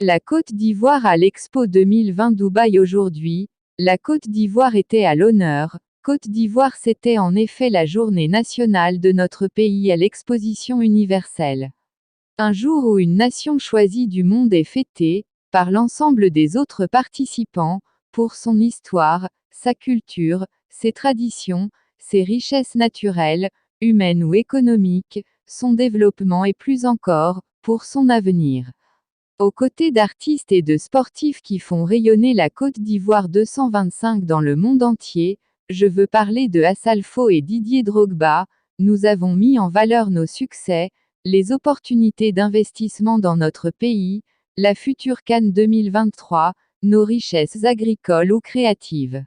La Côte d'Ivoire à l'Expo 2020 Dubaï aujourd'hui, la Côte d'Ivoire était à l'honneur. Côte d'Ivoire, c'était en effet la journée nationale de notre pays à l'exposition universelle. Un jour où une nation choisie du monde est fêtée, par l'ensemble des autres participants, pour son histoire, sa culture, ses traditions, ses richesses naturelles, humaines ou économiques, son développement et plus encore, pour son avenir. Aux côtés d'artistes et de sportifs qui font rayonner la Côte d'Ivoire 225 dans le monde entier, je veux parler de Assalfo et Didier Drogba, nous avons mis en valeur nos succès, les opportunités d'investissement dans notre pays, la future CAN 2023, nos richesses agricoles ou créatives.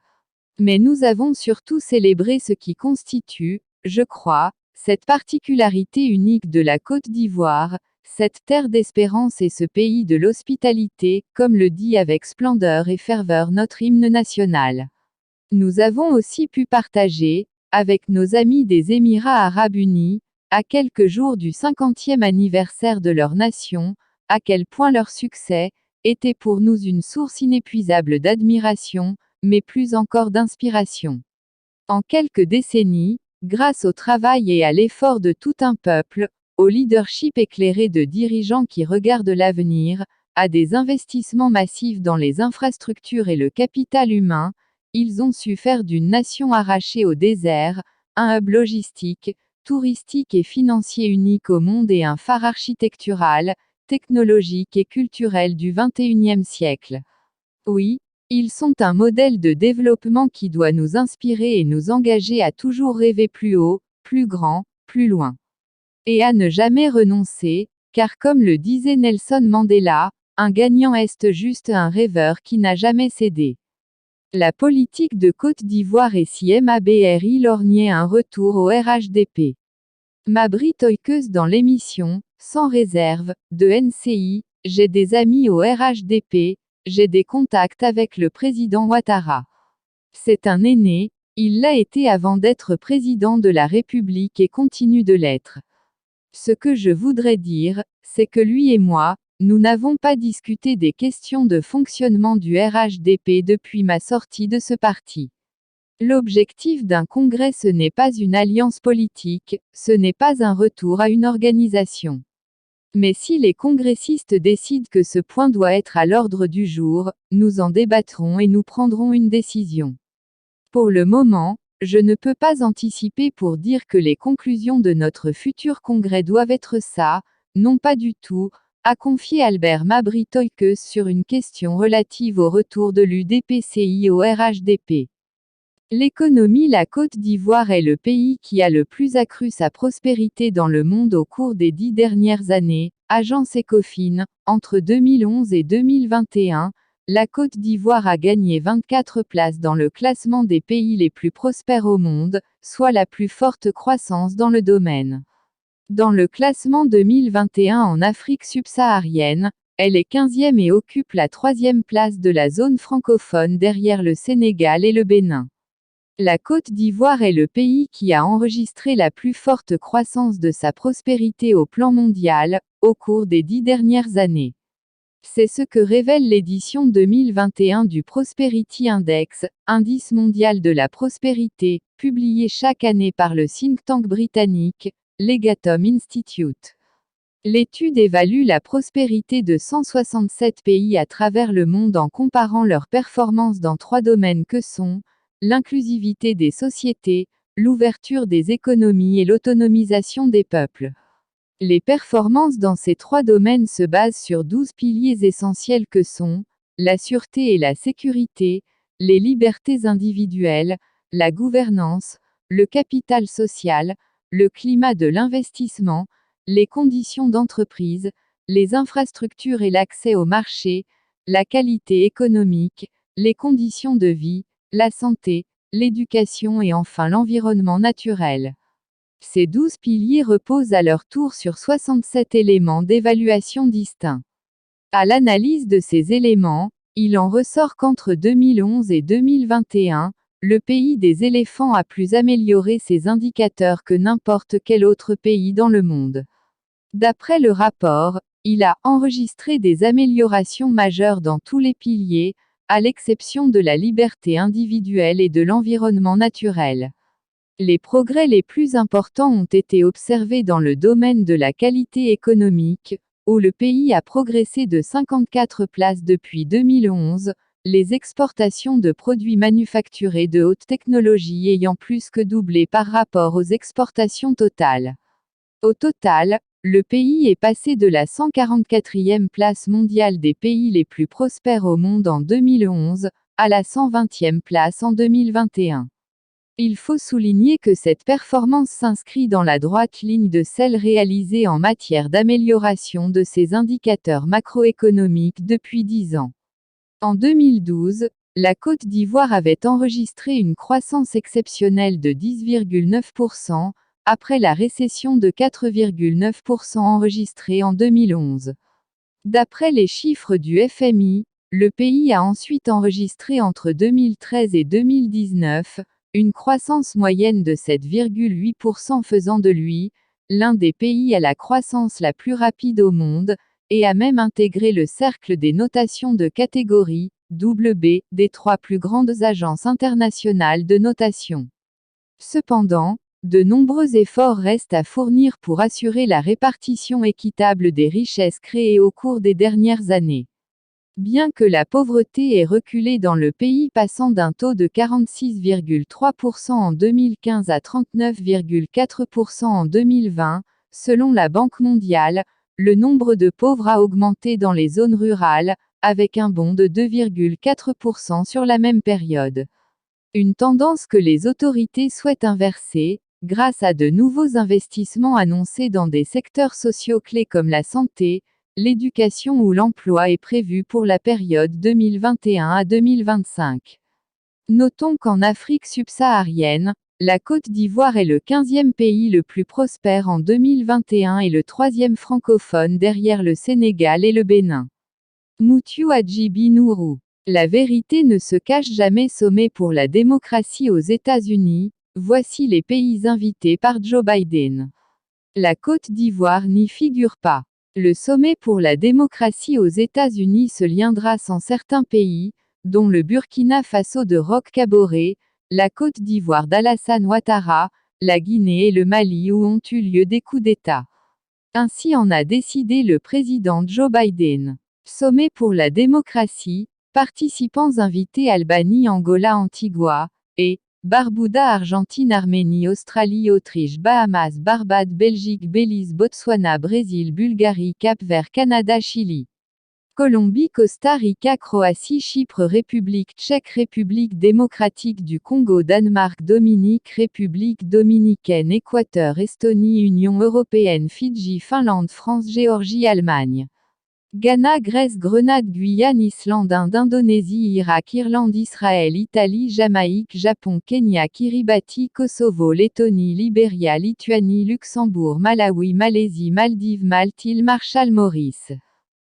Mais nous avons surtout célébré ce qui constitue, je crois, cette particularité unique de la Côte d'Ivoire, cette terre d'espérance et ce pays de l'hospitalité, comme le dit avec splendeur et ferveur notre hymne national. Nous avons aussi pu partager, avec nos amis des Émirats arabes unis, à quelques jours du 50e anniversaire de leur nation, à quel point leur succès était pour nous une source inépuisable d'admiration, mais plus encore d'inspiration. En quelques décennies, grâce au travail et à l'effort de tout un peuple, au leadership éclairé de dirigeants qui regardent l'avenir, à des investissements massifs dans les infrastructures et le capital humain, ils ont su faire d'une nation arrachée au désert, un hub logistique, touristique et financier unique au monde et un phare architectural, technologique et culturel du XXIe siècle. Oui, ils sont un modèle de développement qui doit nous inspirer et nous engager à toujours rêver plus haut, plus grand, plus loin. Et à ne jamais renoncer, car comme le disait Nelson Mandela, un gagnant est juste un rêveur qui n'a jamais cédé. La politique de Côte d'Ivoire est si MABRI lorgnait un retour au RHDP. Mabry Toikeus dans l'émission, Sans réserve, de NCI, j'ai des amis au RHDP, j'ai des contacts avec le président Ouattara. C'est un aîné, il l'a été avant d'être président de la République et continue de l'être. Ce que je voudrais dire, c'est que lui et moi, nous n'avons pas discuté des questions de fonctionnement du RHDP depuis ma sortie de ce parti. L'objectif d'un congrès, ce n'est pas une alliance politique, ce n'est pas un retour à une organisation. Mais si les congressistes décident que ce point doit être à l'ordre du jour, nous en débattrons et nous prendrons une décision. Pour le moment, je ne peux pas anticiper pour dire que les conclusions de notre futur congrès doivent être ça, non pas du tout, a confié Albert Mabry Toikeus sur une question relative au retour de l'UDPCI au RHDP. L'économie. La Côte d'Ivoire est le pays qui a le plus accru sa prospérité dans le monde au cours des 10 dernières années, agence Ecofin, entre 2011 et 2021, la Côte d'Ivoire a gagné 24 places dans le classement des pays les plus prospères au monde, soit la plus forte croissance dans le domaine. Dans le classement 2021 en Afrique subsaharienne, elle est 15e et occupe la 3e place de la zone francophone derrière le Sénégal et le Bénin. La Côte d'Ivoire est le pays qui a enregistré la plus forte croissance de sa prospérité au plan mondial, au cours des 10 dernières années. C'est ce que révèle l'édition 2021 du Prosperity Index, indice mondial de la prospérité, publié chaque année par le think tank britannique, Legatum Institute. L'étude évalue la prospérité de 167 pays à travers le monde en comparant leurs performances dans 3 domaines que sont l'inclusivité des sociétés, l'ouverture des économies et l'autonomisation des peuples. Les performances dans ces 3 domaines se basent sur 12 piliers essentiels que sont la sûreté et la sécurité, les libertés individuelles, la gouvernance, le capital social, le climat de l'investissement, les conditions d'entreprise, les infrastructures et l'accès au marché, la qualité économique, les conditions de vie, la santé, l'éducation et enfin l'environnement naturel. Ces 12 piliers reposent à leur tour sur 67 éléments d'évaluation distincts. À l'analyse de ces éléments, il en ressort qu'entre 2011 et 2021, le pays des éléphants a plus amélioré ses indicateurs que n'importe quel autre pays dans le monde. D'après le rapport, il a enregistré des améliorations majeures dans tous les piliers, à l'exception de la liberté individuelle et de l'environnement naturel. Les progrès les plus importants ont été observés dans le domaine de la qualité économique, où le pays a progressé de 54 places depuis 2011, les exportations de produits manufacturés de haute technologie ayant plus que doublé par rapport aux exportations totales. Au total, le pays est passé de la 144e place mondiale des pays les plus prospères au monde en 2011, à la 120e place en 2021. Il faut souligner que cette performance s'inscrit dans la droite ligne de celle réalisée en matière d'amélioration de ces indicateurs macroéconomiques depuis 10 ans. En 2012, la Côte d'Ivoire avait enregistré une croissance exceptionnelle de 10,9%, après la récession de 4,9% enregistrée en 2011. D'après les chiffres du FMI, le pays a ensuite enregistré entre 2013 et 2019, une croissance moyenne de 7,8% faisant de lui, l'un des pays à la croissance la plus rapide au monde, et a même intégré le cercle des notations de catégorie, WB, des 3 plus grandes agences internationales de notation. Cependant, de nombreux efforts restent à fournir pour assurer la répartition équitable des richesses créées au cours des dernières années. Bien que la pauvreté ait reculé dans le pays passant d'un taux de 46,3% en 2015 à 39,4% en 2020, selon la Banque mondiale, le nombre de pauvres a augmenté dans les zones rurales, avec un bond de 2,4% sur la même période. Une tendance que les autorités souhaitent inverser, grâce à de nouveaux investissements annoncés dans des secteurs sociaux clés comme la santé, l'éducation ou l'emploi est prévu pour la période 2021 à 2025. Notons qu'en Afrique subsaharienne, la Côte d'Ivoire est le 15e pays le plus prospère en 2021 et le 3e francophone derrière le Sénégal et le Bénin. Moutiu Hadjibi Nourou. La vérité ne se cache jamais. Sommet pour la démocratie aux États-Unis, voici les pays invités par Joe Biden. La Côte d'Ivoire n'y figure pas. Le sommet pour la démocratie aux États-Unis se tiendra sans certains pays, dont le Burkina Faso de Roch Kaboré, la Côte d'Ivoire d'Alassane Ouattara, la Guinée et le Mali où ont eu lieu des coups d'État. Ainsi en a décidé le président Joe Biden. Sommet pour la démocratie, participants invités Albanie, Angola, Antigua, et Barbuda, Argentine, Arménie, Australie, Autriche, Bahamas, Barbade, Belgique, Belize, Botswana, Brésil, Bulgarie, Cap-Vert, Canada, Chili, Colombie, Costa Rica, Croatie, Chypre, République tchèque, République démocratique du Congo, Danemark, Dominique, République dominicaine, Équateur, Estonie, Union européenne, Fidji, Finlande, France, Géorgie, Allemagne, Ghana, Grèce, Grenade, Guyane, Islande, Inde, Indonésie, Irak, Irlande, Israël, Italie, Jamaïque, Japon, Kenya, Kiribati, Kosovo, Lettonie, Libéria, Lituanie, Luxembourg, Malawi, Malaisie, Maldives, Malte, îles Marshall, Maurice,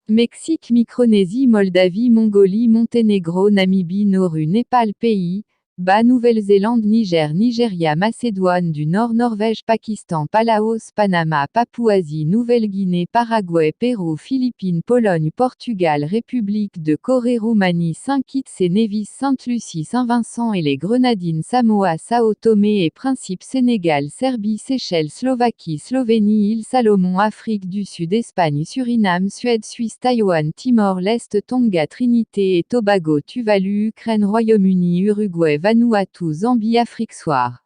Mexique, Micronésie, Moldavie, Mongolie, Monténégro, Namibie, Nauru, Népal, Pays Bas, Nouvelle-Zélande, Niger, Nigeria, Macédoine du Nord, Norvège, Pakistan, Palaos, Panama, Papouasie, Nouvelle-Guinée, Paraguay, Pérou, Philippines, Pologne, Portugal, République de Corée, Roumanie, Saint-Kitts et Nevis, Sainte-Lucie, Saint-Vincent et les Grenadines, Samoa, Sao Tomé et Principe, Sénégal, Serbie, Seychelles, Slovaquie, Slovénie, îles Salomon, Afrique du Sud, Espagne, Suriname, Suède, Suisse, Taïwan, Timor-Lest, Tonga, Trinité et Tobago, Tuvalu, Ukraine, Royaume-Uni, Uruguay, Vanuatu, Zambie, Afrique Soir.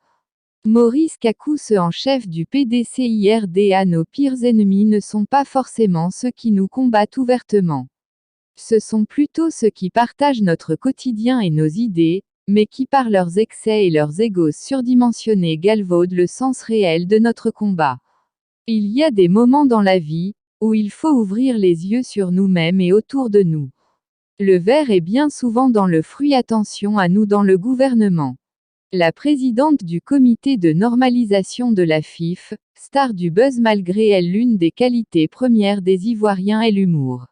Maurice Kakou, en chef du PDCIRDA. Nos pires ennemis ne sont pas forcément ceux qui nous combattent ouvertement. Ce sont plutôt ceux qui partagent notre quotidien et nos idées, mais qui par leurs excès et leurs égos surdimensionnés galvaudent le sens réel de notre combat. Il y a des moments dans la vie, où il faut ouvrir les yeux sur nous-mêmes et autour de nous. Le verre est bien souvent dans le fruit. Attention à nous dans le gouvernement. La présidente du comité de normalisation de la FIF, star du buzz malgré elle, l'une des qualités premières des Ivoiriens est l'humour.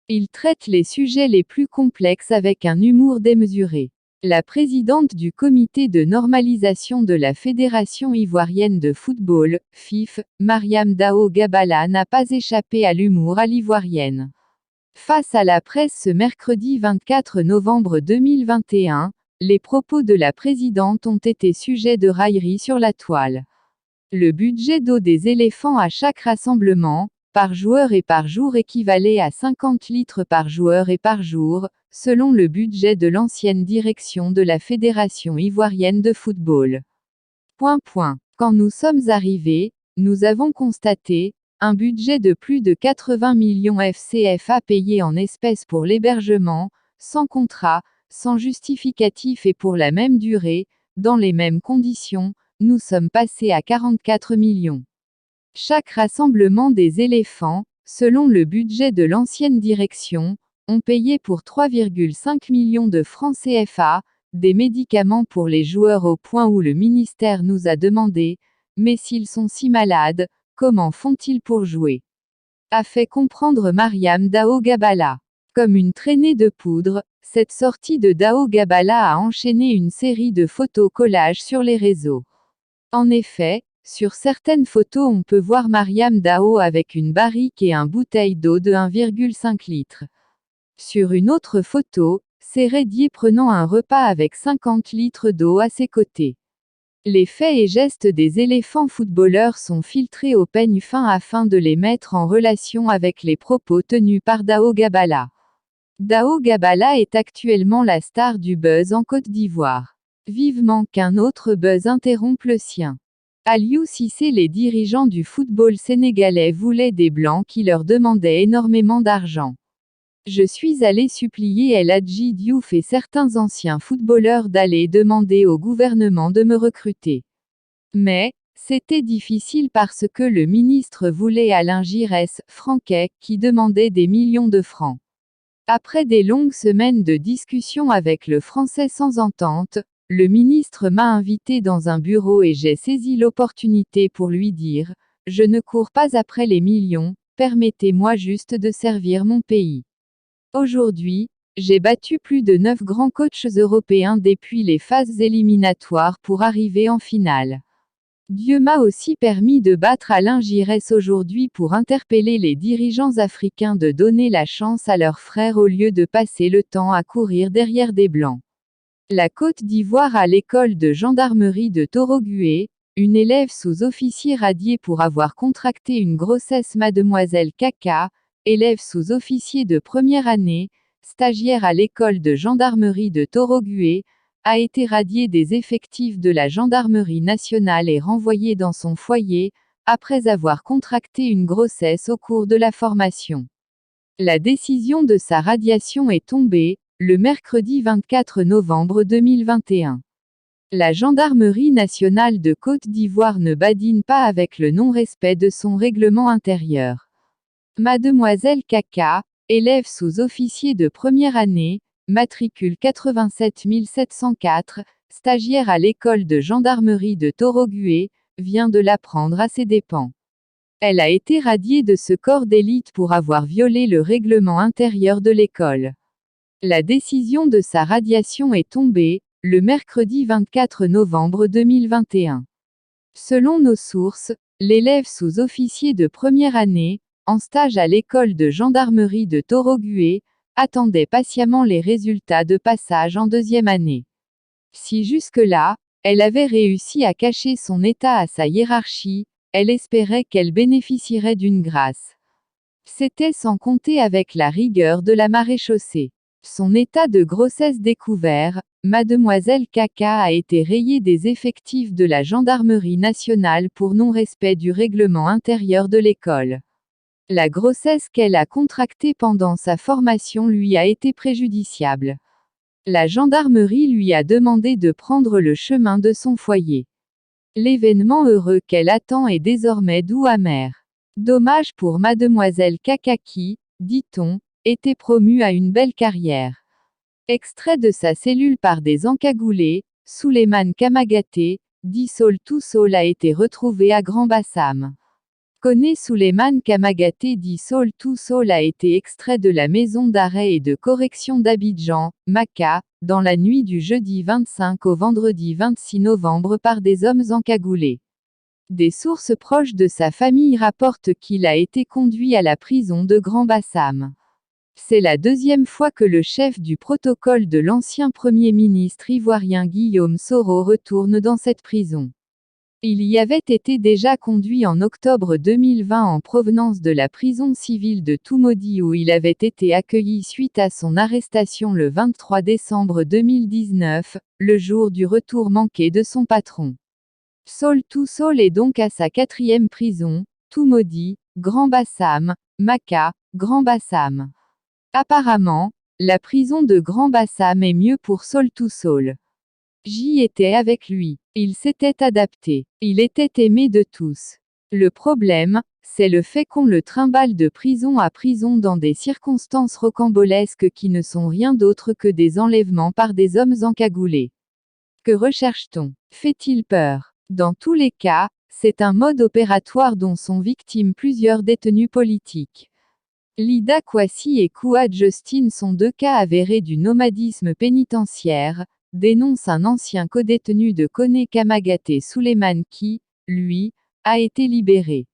Il traite les sujets les plus complexes avec un humour démesuré. La présidente du comité de normalisation de la Fédération ivoirienne de football, FIF, Mariam Dao Gabala n'a pas échappé à l'humour à l'ivoirienne. Face à la presse ce mercredi 24 novembre 2021, les propos de la présidente ont été sujet de railleries sur la toile. Le budget d'eau des éléphants à chaque rassemblement, par joueur et par jour équivalait à 50 litres par joueur et par jour, selon le budget de l'ancienne direction de la Fédération ivoirienne de football. Quand nous sommes arrivés, nous avons constaté un budget de plus de 80 millions FCFA payé en espèces pour l'hébergement, sans contrat, sans justificatif et pour la même durée, dans les mêmes conditions, nous sommes passés à 44 millions. Chaque rassemblement des éléphants, selon le budget de l'ancienne direction, ont payé pour 3,5 millions de francs CFA, des médicaments pour les joueurs au point où le ministère nous a demandé, mais s'ils sont si malades, comment font-ils pour jouer? A fait comprendre Mariam Dao Gabala. Comme une traînée de poudre, cette sortie de Dao Gabala a enchaîné une série de photos collages sur les réseaux. En effet, sur certaines photos on peut voir Mariam Dao avec une barrique et un bouteille d'eau de 1,5 litre. Sur une autre photo, c'est Redier prenant un repas avec 50 litres d'eau à ses côtés. Les faits et gestes des éléphants footballeurs sont filtrés au peigne fin afin de les mettre en relation avec les propos tenus par Dao Gabala. Dao Gabala est actuellement la star du buzz en Côte d'Ivoire. Vivement qu'un autre buzz interrompe le sien. Aliou Cissé. Les dirigeants du football sénégalais voulaient des blancs qui leur demandaient énormément d'argent. Je suis allé supplier El Hadji Diouf et certains anciens footballeurs d'aller demander au gouvernement de me recruter. Mais, c'était difficile parce que le ministre voulait Alain Giresse, Franquet, qui demandait des millions de francs. Après des longues semaines de discussions avec le Français sans entente, le ministre m'a invité dans un bureau et j'ai saisi l'opportunité pour lui dire « Je ne cours pas après les millions, permettez-moi juste de servir mon pays ». Aujourd'hui, j'ai battu plus de 9 grands coachs européens depuis les phases éliminatoires pour arriver en finale. Dieu m'a aussi permis de battre Alain Giresse aujourd'hui pour interpeller les dirigeants africains de donner la chance à leurs frères au lieu de passer le temps à courir derrière des blancs. La Côte d'Ivoire à l'école de gendarmerie de Torogué, une élève sous-officier radiée pour avoir contracté une grossesse. Mademoiselle Kaka, élève sous-officier de première année, stagiaire à l'école de gendarmerie de Torogué, a été radiée des effectifs de la gendarmerie nationale et renvoyée dans son foyer, après avoir contracté une grossesse au cours de la formation. La décision de sa radiation est tombée, le mercredi 24 novembre 2021. La gendarmerie nationale de Côte d'Ivoire ne badine pas avec le non-respect de son règlement intérieur. Mademoiselle Kaka, élève sous-officier de première année, matricule 87 704, stagiaire à l'école de gendarmerie de Torogué, vient de l'apprendre à ses dépens. Elle a été radiée de ce corps d'élite pour avoir violé le règlement intérieur de l'école. La décision de sa radiation est tombée, le mercredi 24 novembre 2021. Selon nos sources, l'élève sous-officier de première année, en stage à l'école de gendarmerie de Torogué, attendait patiemment les résultats de passage en deuxième année. Si jusque-là, elle avait réussi à cacher son état à sa hiérarchie, elle espérait qu'elle bénéficierait d'une grâce. C'était sans compter avec la rigueur de la maréchaussée. Son état de grossesse découvert, Mademoiselle Kaka a été rayée des effectifs de la gendarmerie nationale pour non-respect du règlement intérieur de l'école. La grossesse qu'elle a contractée pendant sa formation lui a été préjudiciable. La gendarmerie lui a demandé de prendre le chemin de son foyer. L'événement heureux qu'elle attend est désormais doux amer. Dommage pour Mademoiselle Kaka qui, dit-on, était promue à une belle carrière. Extrait de sa cellule par des encagoulés, Souleymane Kamagaté, dit Saul tout Saul a été retrouvé à Grand-Bassam. Connaît Souleymane Kamagaté dit Saul tout Saul a été extrait de la maison d'arrêt et de correction d'Abidjan, Maca, dans la nuit du jeudi 25 au vendredi 26 novembre par des hommes encagoulés. Des sources proches de sa famille rapportent qu'il a été conduit à la prison de Grand Bassam. C'est la deuxième fois que le chef du protocole de l'ancien Premier ministre ivoirien Guillaume Soro retourne dans cette prison. Il y avait été déjà conduit en octobre 2020 en provenance de la prison civile de Toumodi où il avait été accueilli suite à son arrestation le 23 décembre 2019, le jour du retour manqué de son patron. Saul Toussault est donc à sa 4e prison, Toumodi, Grand Bassam, Maka, Grand Bassam. Apparemment, la prison de Grand Bassam est mieux pour Saul Toussault. J'y étais avec lui. Il s'était adapté. Il était aimé de tous. Le problème, c'est le fait qu'on le trimballe de prison à prison dans des circonstances rocambolesques qui ne sont rien d'autre que des enlèvements par des hommes encagoulés. Que recherche-t-on? Fait-il peur? Dans tous les cas, c'est un mode opératoire dont sont victimes plusieurs détenus politiques. Lida Kwasi et Kouad Justin sont 2 cas avérés du nomadisme pénitentiaire, dénonce un ancien codétenu de Kone Kamagaté Souleymane qui, lui, a été libéré.